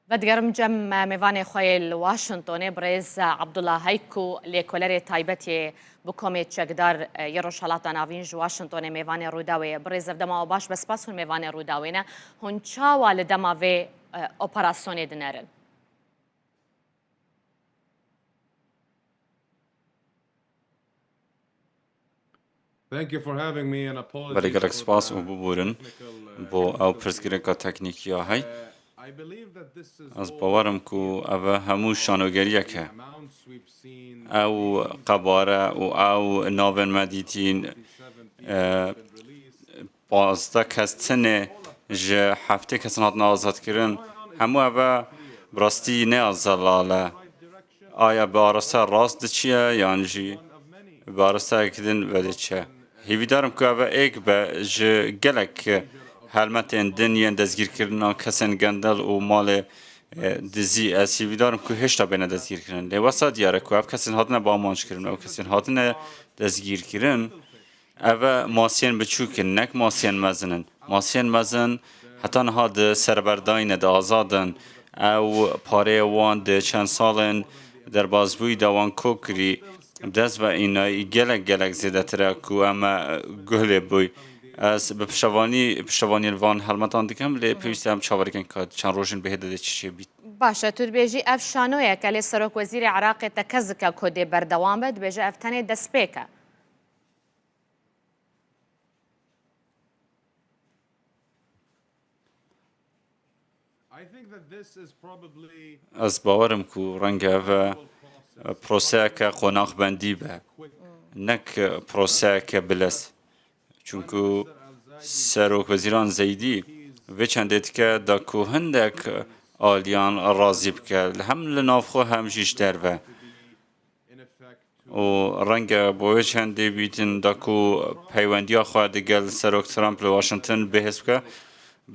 بدگرم جم میوان خویل واشنطن برز عبدالله هیکو لیکولر تایبتی بکومی چکدار یروشالات ناوینج واشنطن میوان روداوی برز دما باش بس پاسون میوان روداوی نه هنچا والدما و اپراسیونی دنرن. ولی گلک سپاس و ببورن با او پرسگیرکا تکنیکی های از باورم کو اوه همو شانوگریه که او قباره و او ناون مدیتین بازده کستنه جه هفته کسن هات نازد کرن همو اوه براستی نه از زلاله آیا بارسته راست چیه یعنی جی بارسته کدن ولی چیه هیوی دارم که اوه ایک به جه گلک هلمتین دنیان دزگیر کردن کسان گندل و مال دزی اسی دارم که هشتا بین دزگیر کردن. لواسا دیاره که اف کسان هاتنه با مانچ کردن و کسان هاتنه دزگیر کردن. اوه ماسین بچوکن نک ماسین مزنن. ماسین مزن حتی نه ده سربرداین ده آزادن او پاره وان ده چند سالن در بازبوی دوان کوکری دست و اینای گلک زیده تره که اما گله بوی. از به پشتوانی الوان هلمتان دیگم لی پیوسته هم چاوری کن که چند روزن به هده چیه بید. باشه تو بیجی افشانویه که لی سرک وزیر عراق تکزک کدی بردوام بد بیجی افتنی دسپیکه. از باورم که رنگ و پروسه که قناق بندی به نک پروسه که بلس چونکو سروک وزیران زیدی و چندت که دا کوهندک آلیان راضی بکل هم لنافخو هم جیش در و رنگ بوی چنده بیتن دا کو پیوندی آخواه دگل سروک ترامپ لواشنطن بحث که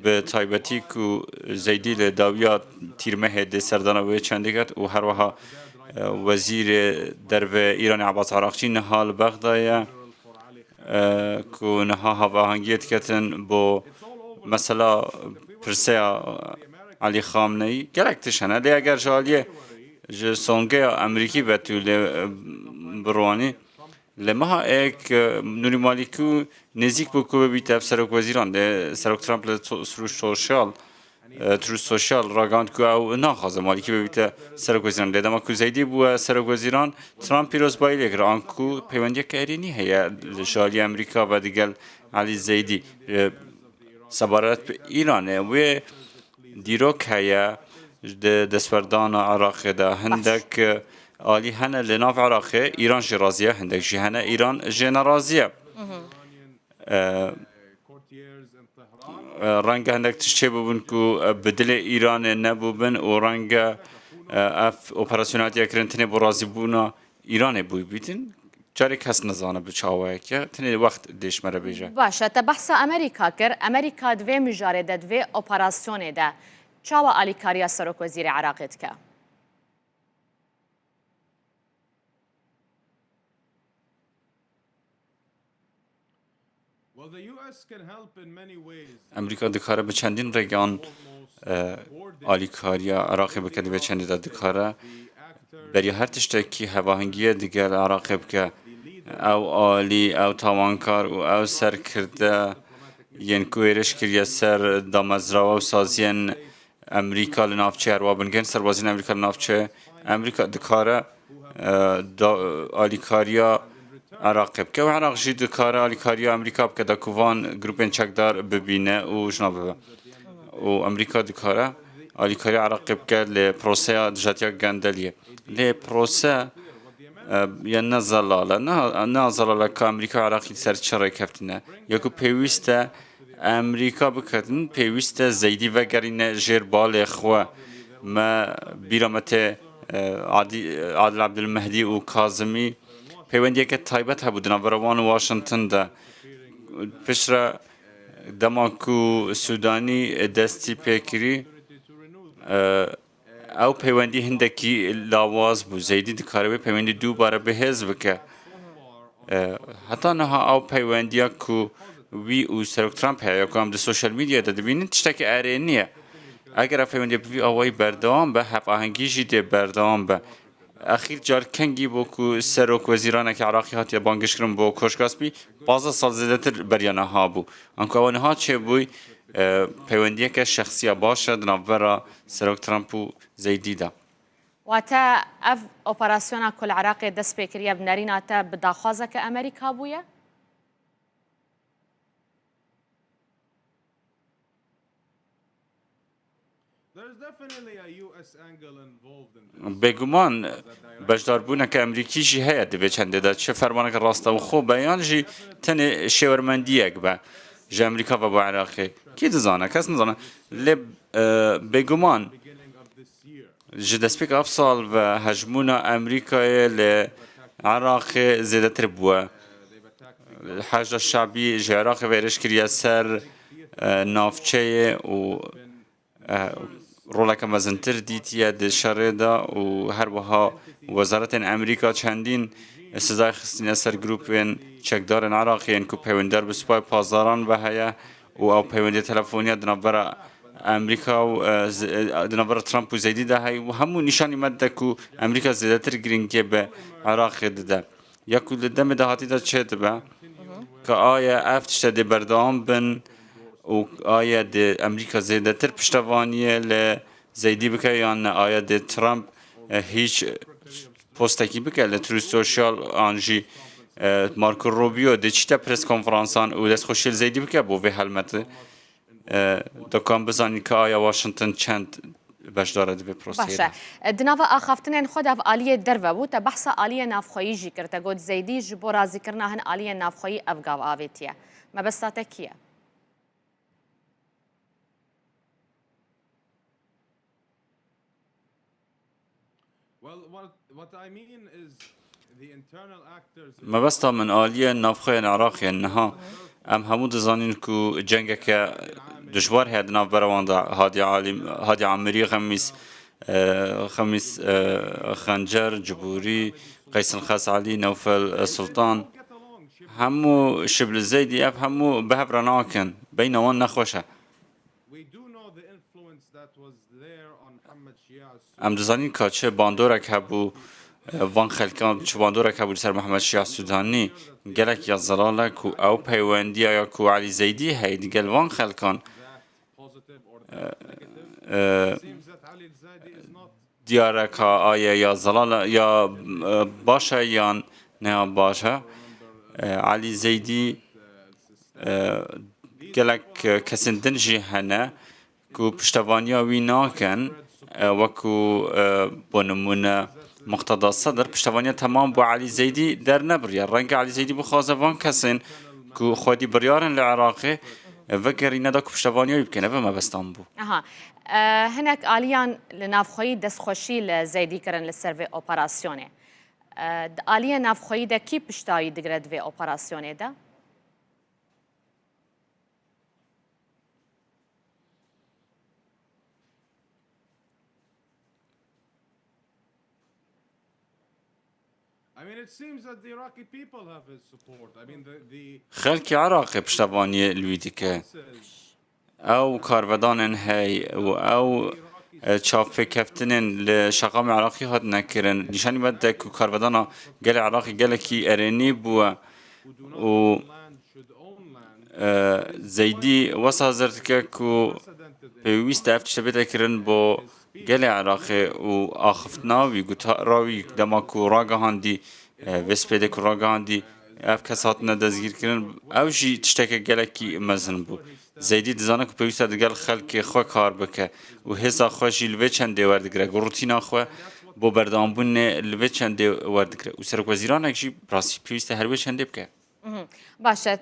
به تایبتی کو زیدی لداویا تیرمه ده سردانا بوی چنده گد و هر وها وزیر در و ایران عباس عراقچی نهال بغدایه که نها هواهنگیت کتن با مثلا پرسیا علی خامنه‌ای گرک تشنه لی اگر جالیه سونگه امریکی و تو بروانی لما ایک نوری مالیکو نزدیک بکو بیت سرک وزیران ده سرک ترامپ تروش سوشال راگاند که او نخواهد مالیکی بیت سرک وزیران لیدما که زیدی بو سرک وزیران ترامپ پیروز بایلی اگر آنکو پیوندی که ایرانی هیا جالی امریکا و دیگر علی زیدی سبارت ایرانه و دیروک هیا دستوردان عراق ده هندک عالی هنه لناف عراق ایران جرازیه هندک جهنه ایران جنرازیه رنگ هندک تشتی ببین که بدل ایران نبودن و رنگ اف اپراسیوناتی اکرنتنی برازی بونا ایران بوی بیدن جاری کس نزانه بچاوه که تنی وقت دیش مره بیجه باشه تا بحث امریکا کر امریکا دوی مجارده دوی اپراسیونه ده چاوا آلیکاریا سرک وزیر عراقیت که امریکا دکاره به چندین رگان آلیکاریا عراقی بکده به چندی دکاره بری هر تشتکی هواهنگی دیگر عراقی بکه او آلی او تاوانکار و او سر کرده ین کویرش کریه سر دامزراو و سازین امریکا لنافچه اروابنگن سربازین امریکا لنافچه امریکا دکاره آلیکاریا عراق بکه و عراق جی دکاره آلیکاریا امریکا بکه دا کووان گروپین چکدار ببینه و جنابه و امریکا دکاره آلیکاریا عراق بکه لپروسه دجاتیا گندلیه لپروسه یا نزلاله نزلاله که امریکا عراقی سر چرای کفتنه یا که پیوسته امریکا بکردن پیوسته زیدی و گرینه جیر بال خواه ما بیرامت عادل عبدالمهدی و کاظمی پیوندی که تایبت بودن بروان واشنطن ده پشت دماکو سودانی دستی پیکری او پیوندی هندکی لاواز بو زیدی دکاره پیوندی دوباره به حزب که حتی نه او پیوندی که وی او سرک ترامپ هیا که هم ده سوشال میدیا ده بینید تشتاک ارینیه اگر پیوندی بوی آوای بردام به هف آهنگی جیده بردام به اخیر جار کنگی بو کو سروک وزیران که عراقی هاتی بانگش کرن بو کشکاس بی باز سال زیده تر بریانه ها بو انکو اون ها چه بوی پیوندی که شخصی باشه دنابرا سروک ترامپ و زیدی دا واتا اف اپراسیونا کل عراق دست پیکریه بنرین تا بداخوازه که امریکا بویه؟ بگمان بجدار بونه که امریکی جی هیا دوی چنده دا چه فرمانه که راسته و خوب بیان جی تن شورمندی اک با جی امریکا و با عراقی کی دزانه کس نزانه لی بگمان جی دسپیک افصال و هجمونا امریکای لی عراق زیده تر بوه الحاجة الشعبي جي عراقي ويرش كريا سر نافچه و رولك مزنتر ديتيا دي شريدا و هر وها وزارة امريكا چندين سزای خستین سر گروپین چکدارن عراقیین که پیوندر به سپای پازاران و هیا و او پیوندی تلفنی دنبال امریکا و دنبال ترامپ و زیدی ده هی و همون نشانی مده که امریکا زیادتر گرینگی به عراق ده یا کل دم ده هاتی ده چه ده که آیا افتش ده بردام بن و آیا ده امریکا زیادتر پشتوانیه ل زیدی بکه یا نه آیا ده ترامپ هیچ پستکی بکه لتر سوشال آنجی مارکو روبیو ده چیتا پرس کنفرانسان و دست خوشیل زیدی بکه بو وی حلمت دکان بزنی که آیا واشنطن چند باش دارد به پروسیه باشه دناوا آخافتنین خود اف آلیه درو بود بحث آلیه نافخویی جی کرده گود زیدی جبو رازی کرنا هن آلیه نافخویی افگاو آویتیه ما بستاته کیه؟ ما بستا من آلیه نافخوی العراقی انها ام همو دزانین کو جنگ که دشوار هاد ناف برواندا هادی عامری خميس خنجر جبوري قيس الخاص علي نوفل سلطان همو شبل زيدي اف همو بهب رناكن بين وان نخوشه ام دزانین که چه باندورک هبو وان خلکان چه باندورک هبو سر محمد شیع سودانی گلک یا زلالک و او پیوندی یا کو علی زیدی هید گل وان خلکان دیاره که آیا یا زلال یا باشه یا نه باشه علی زیدی گلک کسندن جی هنه کو پشتوانیا وی ناکن وکو بونمونه مقتضى الصدر پشتوانیا تمام بو علی زیدی در نبریا رنگ علی زیدی بخوازه وان کسین کو خودی بریارن لعراقی وكر إن داك بشتفانيا يمكن أبى ما بستانبو. هناك آليان لنافخوي دستخوشي لزيدي كرن للسيرفي أوبراسيوني. آليا نافخوي دا كي بشتاي دقرد في أوبراسيوني دا؟ خلك عراقي بشتفانيا الويديكا أو كارفدان هاي أو تشاف كفتنن لشقام عراقي هاد نكرن نشاني بدك كارفدانا قال عراقي قال كي أرني بوا و زيدي وصازرتك كو بيويست افتش بتكرن بو قال عراقي و آخفتنا ويقول راوي دماكو راقهاندي وسپیده که راگاندی اف کسات ندازگیر کردن او جی تشتکه گلکی مزن بو زیدی دزانه که پیوسته دگل خلق خو کار بکه و حسا خوشی لوی چنده وردگره روتینا خو بو بردام بون لوی چنده وردگره و سرک وزیران اکشی راسی پیوسته هر وی چنده بکه باشه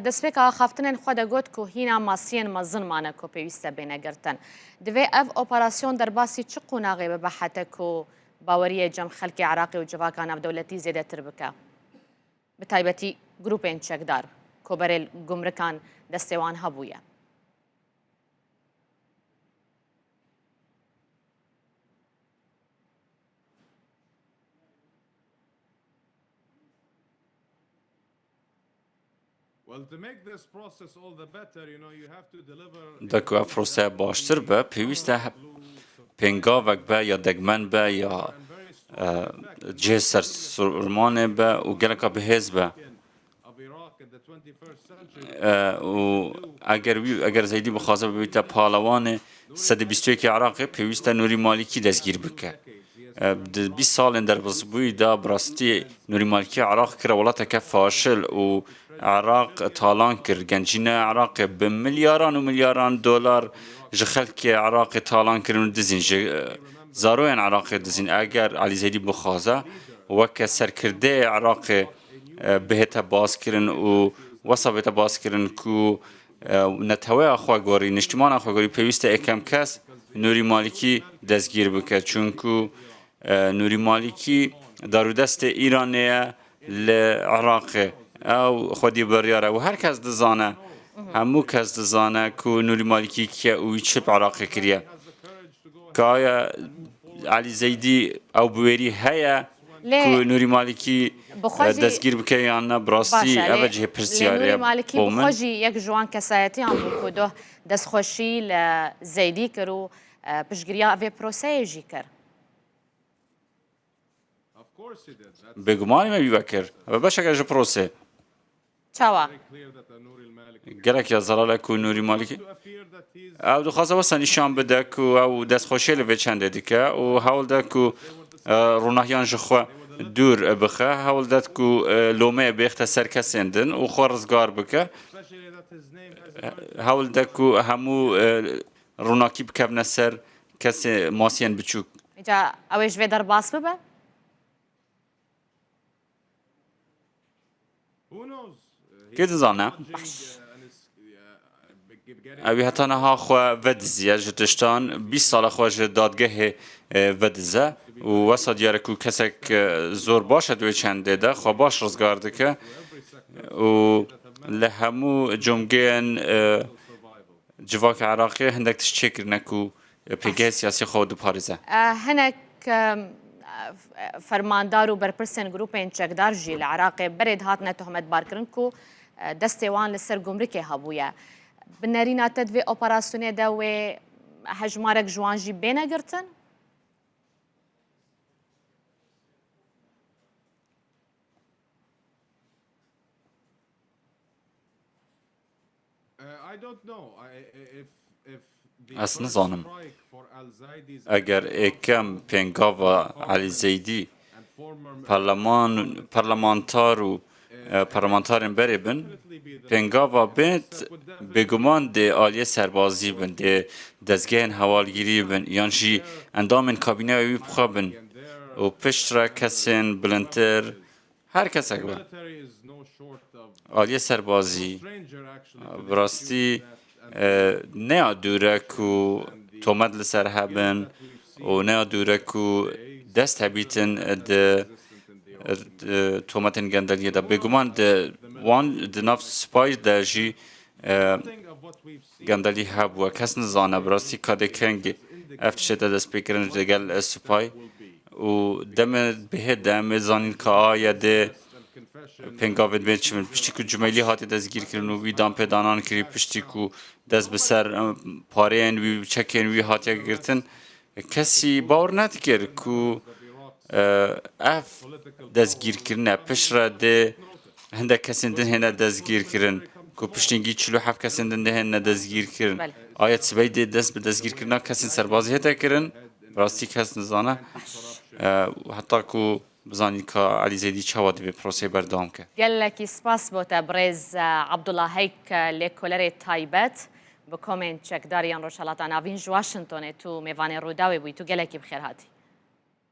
دەستپێک خافتنên xwe de got ku hîna masiyên mezin mane ku pêwîst e bêne girtin. Divê ev operasyon derbasî çi qûnaxê bibe hete ku baweriyê cem xelkê Iraqê û civaka navdewletî zêdetir bike. Bi taybetî grûpên çekdar ku berê gumrikan destê wan hebûye. دکو افروسه باشتر به پیوسته پنگاوک به یا دگمن به یا جه سرمانه به و گلکا به حزب و اگر زیدی بخواسته ببیته پالوان 121 عراق پیوسته نوری مالکی دستگیر بکه 20 سال در بزبوی دا براستی نوری مالکی عراق کرد ولاته که فاشل و عراق تالان کرد گنجینه عراق به میلیاران و میلیاران دلار جخل که عراق تالان کردن دزین زاروین عراق دزین اگر علی زیدی بخواسته وک سرکرده عراق بهت باز کردن و وصفت باز کردن کو نتوه آخوا گوری نشتمان آخوا گوری پیوسته اکم کس نوری مالکی دستگیر بکرد چون که نوری مالکی دارو دست ایرانیه لعراق او خودی بریاره و هر کس دزانه همو کس دزانه که نوری مالکی که اوی چپ عراق کریه که آیا علی زیدی او بویری هیا که نوری مالکی دستگیر بکه یا نه براستی اوجه پرسیاره نوری مالکی بخوجی یک جوان کسایتی هم بکده دست خوشی لزیدی کرو پشگریا اوی پروسه جی کر بگمانی ما بیوکر و باشه که پروسه چاوا گلک یا زلاله کو نوری مالکی او دو خواسته واسه نشان بده که او دست خوشی لوی چنده دیگه و حال ده که روناهیان جخوا دور بخه حال ده که لومه بیخت سر کسیندن و خورزگار بکه حال ده که همو روناکی بکبنه سر کسی ماسین بچوک جا اویش وی در باس ببه؟ که دزانه؟ اوی حتی نها خواه ودزیه جتشتان 20 سال خواه دادگه ودزه و واسه دیاره که کسک زور باشه دوی چنده ده خواه باش رزگار دکه و لهمو جمگین جواک عراقی هندک تشکر نکو پیگه سیاسی خود پارزه هنک فرماندار و برپرسن گروپین چکدار جی العراق برید هات نتهمت بارکرن کو دستوان لسر گمرک هبویا بنرينا تدوي اوبراسيوني داوي هجمارك جوانجي بينا قرتن از نظانم اگر اکم پنگاوا علی زیدی پارلمانتار و پارلمانتارن بری بن پنگاوا بنت بگمان ده آلیه سربازی بن ده دزگهن حوالگیری بن یانجی اندامن کابینه وی بخوا بن و پشت را کسین بلندتر هر کس اگه آلیه سربازی براستی نه دوره کو تومد لسر هبن و نه دوره کو دست هبیتن ده تومتن گندلیه دا بگمان ده وان ده نفس سپای ده جی گندلی هبوه کس نزانه براستی کاده کنگ افتشه ده دست بکرن دگل سپای و دم به دم زانین که آیا ده پنگاوید بید چمن پشتی که جمعیلی هاتی دستگیر کرن و وی دام پیدانان کری پشتی که دست بسر پاره این وی چکین وی هاتی گرتن کسی باور ندکر که اف دستگیر کرنه پشت ده هنده کسیندن هنده دستگیر کرن که پشتینگی 47 کسیندن ده هنده دستگیر کرن آیت سبایی ده دست به دستگیر کرنه کسین سربازی هتا کرن راستی کس نزانه حتی که بزانی که علی زیدی چوادی به پروسه بردام که قال لك سپاس بو تبرز عبد الله هيك لكولر تايبت بكومنت چک داریان روشالات ناوین واشنطن تو میوان روداوی بوی تو قال لك بخير هاتي